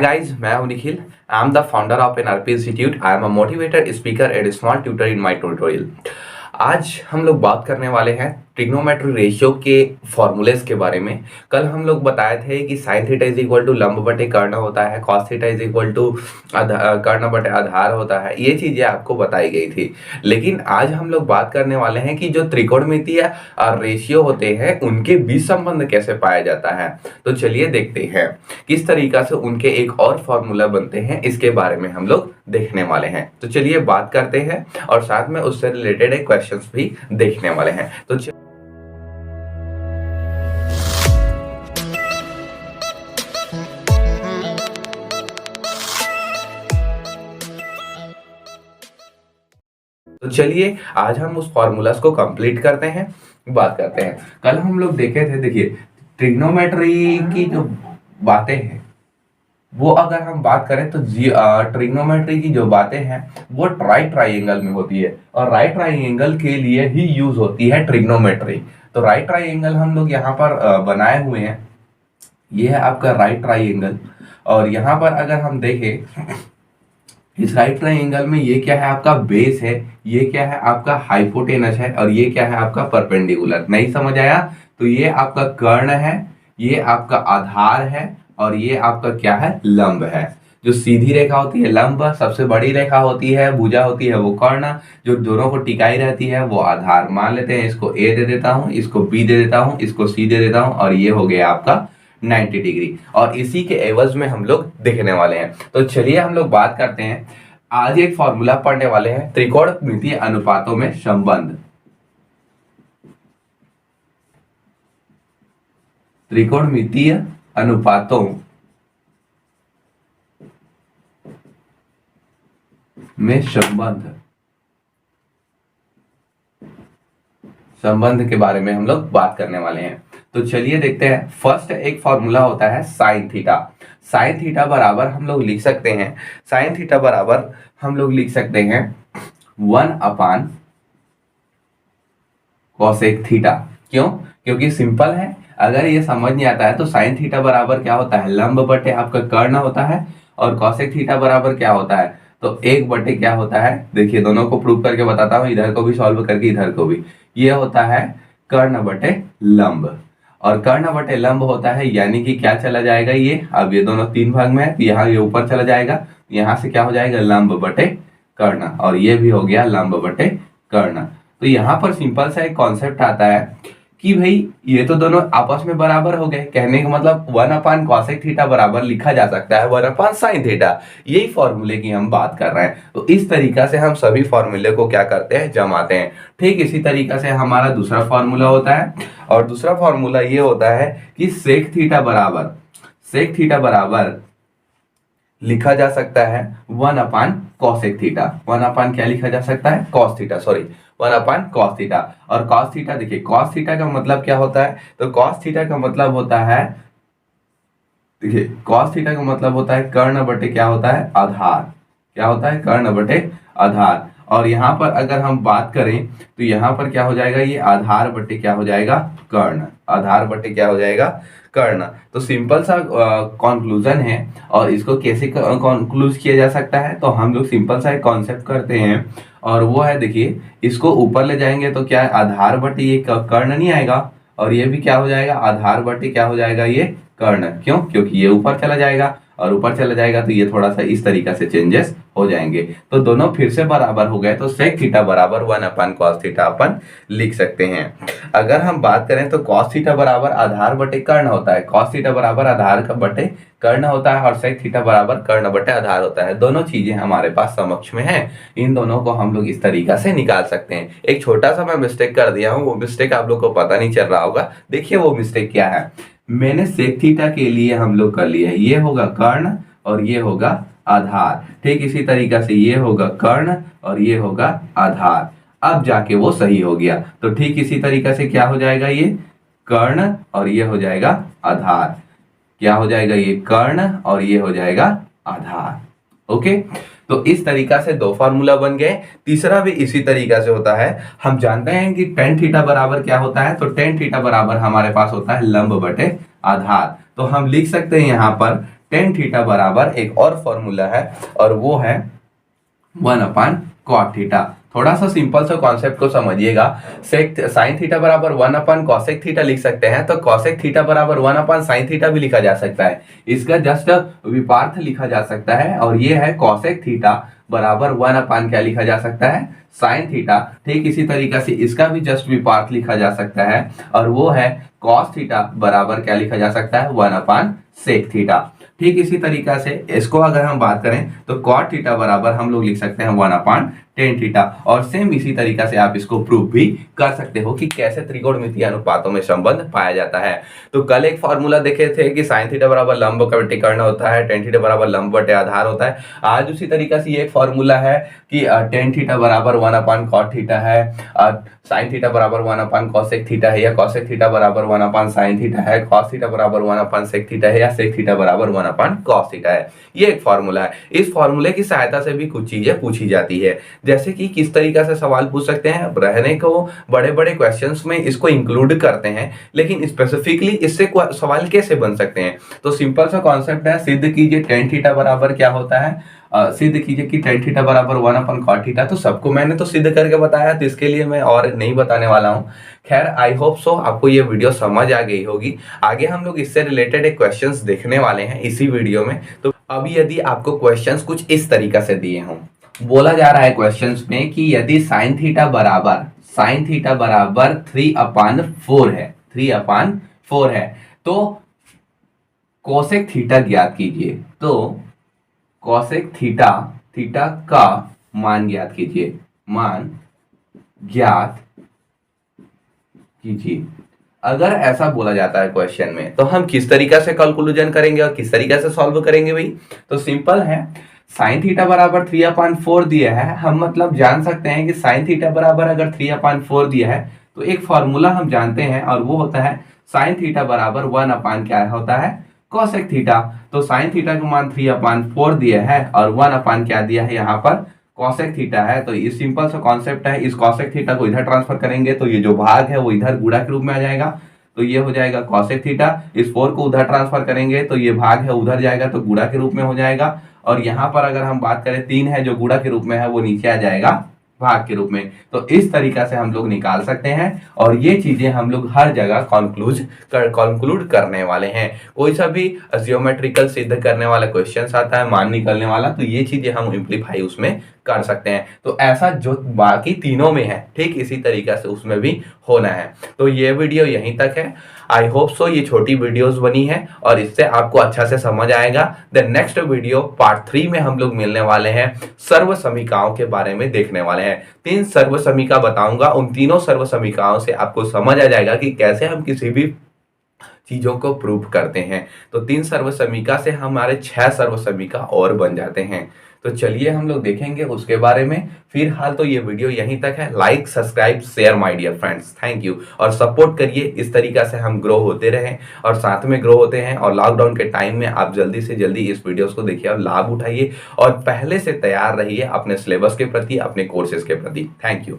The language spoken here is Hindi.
guys, मैं हूं Nikhil. I am the founder of an RP Institute. I am a motivated speaker and a small tutor in my tutorial. आज हम लोग बात करने वाले हैं ट्रिग्नोमेट्री रेशियो के फॉर्मूलेस के बारे में. कल हम लोग बताए थे कि sine theta is equal to लंब बटे कर्ण होता है, cos theta is equal to कर्ण बटे आधार होता है. ये चीजें आपको बताई गई थी. लेकिन आज हम लोग बात करने वाले हैं कि जो त्रिकोणमितीय रेशियो होते हैं उनके बीच संबंध कैसे पाया जाता है. तो चलिए देखते हैं किस तरीका से उनके एक और फॉर्मूला बनते हैं, इसके बारे में हम लोग देखने वाले हैं. तो चलिए बात करते हैं और साथ में उससे रिलेटेड एक क्वेश्चंस भी देखने वाले हैं. तो चलिए आज हम उस फॉर्मूलास को कंप्लीट करते हैं, बात करते हैं. कल हम लोग देखे थे, देखिए ट्रिग्नोमेट्री की जो बातें हैं वो अगर हम बात करें तो ट्रिग्नोमेट्री की जो बातें हैं वो राइट ट्राइंगल में होती है और राइट ट्राइंगल के लिए ही यूज होती है ट्रिग्नोमेट्री. तो राइट ट्राइंगल हम लोग यहाँ पर बनाए हुए हैं. ये है आपका राइट ट्राइंगल और यहाँ पर अगर हम देखें इस राइट ट्राइंगल में ये क्या है आपका बेस है, ये क्या है आपका हाइपोटेनस है और ये क्या है आपका परपेंडिकुलर. नहीं समझ आया? तो ये आपका कर्ण है, ये आपका आधार है और ये आपका क्या है लंब है. जो सीधी रेखा होती है लंब, सबसे बड़ी रेखा होती है भुजा होती है वो कर्ण, जो दोनों को टिकाई रहती है वो आधार. मान लेते हैं इसको ए दे देता हूं, इसको बी दे देता हूं, इसको सी दे देता हूं और ये हो गया आपका 90 डिग्री. और इसी के एवज में हम लोग देखने वाले हैं. तो चलिए हम लोग बात करते हैं. आज एक फॉर्मूला पढ़ने वाले हैं त्रिकोणमितीय अनुपातों में संबंध. त्रिकोणमितीय अनुपातों में संबंध के बारे में हम लोग बात करने वाले हैं. तो चलिए देखते हैं. फर्स्ट एक फॉर्मूला होता है साइन थीटा. साइन थीटा बराबर हम लोग लिख सकते हैं, साइन थीटा बराबर हम लोग लिख सकते हैं 1/cosec थीटा. क्यों? क्योंकि सिंपल है. अगर ये समझ नहीं आता है तो साइन थीटा बराबर क्या होता है लंब बटे आपका कर्ण होता है और कॉसेक थीटा बराबर क्या होता है तो 1 बटे क्या होता है. देखिए दोनों को प्रूव करके बताता हूं, इधर को भी सॉल्व करके इधर को भी. ये होता है कर्ण बटे लंब और कर्ण बटे लंब होता है यानी कि क्या चला जाएगा ये, अब ये दोनों 3 भाग में है तो यहाँ ये ऊपर चला जाएगा, यहाँ से क्या हो जाएगा लंब बटे कर्ण और ये भी हो गया लंब बटे कर्ण. तो यहाँ पर सिंपल सा एक कॉन्सेप्ट आता है कि भाई ये तो दोनों आपस में बराबर हो गए. कहने का मतलब 1/cosec थीटा बराबर लिखा जा सकता है 1/sin थीटा. यही फॉर्मूले की हम बात कर रहे हैं. तो इस तरीका से हम सभी फॉर्मूले को क्या करते हैं जमाते हैं. ठीक इसी तरीका से हमारा दूसरा फॉर्मूला होता है और दूसरा फॉर्मूला ये होता है कि सेक थीटा बराबर लिखा जा सकता है 1/cosec थीटा. 1 क्या लिखा जा सकता है cos theta, sorry 1/cos theta. और cos थीटा देखिए cos थीटा का मतलब क्या होता है तो cos थीटा का मतलब होता है, देखिए cos थीटा का मतलब होता है कर्ण बटे क्या होता है आधार. क्या होता है कर्ण बटे आधार. और यहाँ पर अगर हम बात करें तो यहाँ पर क्या हो जाएगा ये आधार बटे क्या हो जाएगा कर्ण. आधार बटे क्या हो जाएगा कर्ण. तो सिंपल सा कंक्लूजन है और इसको कैसे कंक्लूज किया जा सकता है तो हम लोग सिंपल सा एक कॉन्सेप्ट करते हैं और वो है, देखिए इसको ऊपर ले जाएंगे तो क्या आधार बटे ये कर्ण नहीं आएगा और ये भी क्या हो जाएगा आधार बटे क्या हो जाएगा ये कर्ण. क्यों? क्योंकि ये ऊपर चला जाएगा और ऊपर चला जाएगा तो ये थोड़ा सा इस तरीका से चेंजेस हो जाएंगे. तो दोनों फिर से बराबर हो गए तो सेक थीटा बराबर 1/cos थीटा अपन लिख सकते हैं. अगर हम बात करें तो cos थीटा बराबर आधार बटे कर्ण होता है. cos थीटा बराबर आधार का बटे कर्ण होता है और सेक थीटा बराबर कर्ण बटे आधार होता है. दोनों चीजें हमारे पास समक्ष में है. इन दोनों को हम लोग इस तरीका से निकाल सकते हैं. एक छोटा सा मैं मिस्टेक कर दिया हूँ, वो मिस्टेक आप लोग को पता नहीं चल रहा होगा. देखिए वो मिस्टेक क्या है. मैंने सेक थीटा के लिए हम लोग कर लिया है, ये होगा कर्ण और ये होगा आधार. ठीक इसी तरीका से ये होगा कर्ण और ये होगा आधार. अब जाके वो सही हो गया. तो ठीक इसी तरीका से क्या हो जाएगा ये कर्ण और ये हो जाएगा आधार. क्या हो जाएगा ये कर्ण और ये हो जाएगा आधार. ओके. तो इस तरीका से दो फार्मूला बन गए. तीसरा भी इसी तरीका से होता है. हम जानते हैं कि tan थीटा बराबर क्या होता है, तो tan थीटा बराबर हमारे पास होता है लंब बटे आधार. तो हम लिख सकते हैं यहाँ पर टेन थीटा बराबर एक और फॉर्मूला है और वो है 1/cot थीटा। थोड़ा सा सिंपल सा कॉन्सेप्ट को समझिएगा। साइन थीटा बराबर 1/cosec थीटा लिख सकते हैं, तो cosec थीटा बराबर 1/sin थीटा भी लिखा जा सकता है। इसका जस्ट विपार्थ लिखा जा सकता है और ये है cosec थीटा बराबर 1/ क्या लिखा जा सकता है, साइन थीटा। ठीक इसी तरीके से इसका भी जस्ट विपार्थ लिखा जा सकता है और वो है cos थीटा बराबर क्या लिखा जा सकता है, 1/sec थीटा। ठीक इसी तरीका से इसको अगर हम बात करें तो cot थीटा बराबर हम लोग लिख सकते हैं 1/tan थीटा। और सेम इसी तरीका से आप इसको प्रूव भी कर सकते हो कि कैसे त्रिकोणमितीय अनुपातों में संबंध पाया जाता है। तो कल एक फॉर्मूला देखे थे कि साइन थीटा बराबर लंब बटे कर्ण होता है, tan थीटा बराबर लंब बटे आधार होता है। आज उसी तरीका से एक फॉर्मूला है कि tan थीटा बराबर 1/cot थीटा है, साइन थीटा बराबर 1/cosec थीटा है, या cosec थीटा बराबर 1/sin थीटा है, cos थीटा बराबर 1/sec थीटा है, या sec थीटा बराबर 1/cos थीटा है। ये एक फॉर्मूला है। इस फॉर्मूले की सहायता से भी कुछ चीजें पूछी जाती है, जैसे कि किस तरीका से सवाल पूछ सकते हैं। रहने को बड़े बड़े क्वेश्चंस में इसको इंक्लूड करते हैं, लेकिन स्पेसिफिकली इससे सवाल कैसे बन सकते हैं। तो सिंपल सा कॉन्सेप्ट है, सिद्ध कीजिए tan थीटा बराबर क्या होता है, सिद्ध कीजिए कि tan थीटा बराबर 1/cot थीटा। तो सबको मैंने तो सिद्ध करके बताया, तो इसके लिए मैं और नहीं बताने वाला हूँ। खैर आई होप सो आपको ये वीडियो समझ आ गई होगी। आगे हम लोग इससे रिलेटेड एक क्वेश्चंस देखने वाले हैं इसी वीडियो में। तो अभी यदि आपको क्वेश्चंस कुछ इस तरीका से दिए हों, बोला जा रहा है क्वेश्चंस में कि यदि साइन थीटा बराबर 3/4 है, 3/4 है, तो कोसेक थीटा ज्ञात कीजिए। तो कोसेक थीटा का मान ज्ञात कीजिए, मान ज्ञात कीजिए। अगर ऐसा बोला जाता है क्वेश्चन में, तो हम किस तरीका से कैलकुलेशन करेंगे और किस तरीका से सॉल्व करेंगे भाई। तो सिंपल है, साइन थीटा बराबर 3/4 दिया है, हम मतलब जान सकते हैं कि साइन थीटा बराबर अगर 3/4 दिया है तो एक फॉर्मूला हम जानते हैं और वो होता है साइन थीटा बराबर 1/ क्या होता है, कोसेक थीटा। तो साइन थीटा का मान 3/4 दिया है और 1/ क्या दिया है यहाँ पर, कोसेक थीटा है। तो ये सिंपल सा कॉन्सेप्ट है, इस कोसेक थीटा को इधर ट्रांसफर करेंगे तो ये जो भाग है वो इधर गुणा के रूप में आ जाएगा, तो ये हो जाएगा कोसेक थीटा। इस 4 को उधर ट्रांसफर करेंगे तो ये भाग है उधर जाएगा तो गुणा के रूप में हो जाएगा। और यहाँ पर अगर हम बात करें 3 है जो गुणा के रूप में है, वो नीचे आ जाएगा भाग के रूप में। तो इस तरीका से हम लोग निकाल सकते हैं और ये चीजें हम लोग हर जगह कंक्लूड करने वाले हैं। कोई सा भी जियोमेट्रिकल सिद्ध करने वाला क्वेश्चन आता है, मान निकलने वाला, तो ये चीजें हम इम्प्लीफाई उसमें कर सकते हैं। तो ऐसा जो बाकी तीनों में है, ठीक इसी तरीका से उसमें भी होना है। तो ये वीडियो यहीं तक है। आई होप सो ये छोटी वीडियोस बनी है और इससे आपको अच्छा से समझ आएगा। द नेक्स्ट वीडियो पार्ट 3 में हम लोग मिलने वाले हैं, सर्व समीकरणों के बारे में देखने वाले हैं। 3 सर्व समीकरण बताऊंगा, उन तीनों सर्व समीकरणों से आपको समझ आ जाएगा कि कैसे हम किसी भी चीजों को प्रूव करते हैं। तो 3 सर्व समीकरण से हमारे 6 सर्व समीकरण और बन जाते हैं। तो चलिए हम लोग देखेंगे उसके बारे में। फिलहाल तो ये वीडियो यहीं तक है। Like, subscribe, share my dear friends, thank you. और सपोर्ट करिए, इस तरीका से हम ग्रो होते रहें और साथ में ग्रो होते हैं। और लॉकडाउन के टाइम में आप जल्दी से जल्दी इस वीडियोस को देखिए और लाभ उठाइए और पहले से तैयार रहिए अपने सिलेबस के प्रति, अपने कोर्सेज के प्रति। Thank you.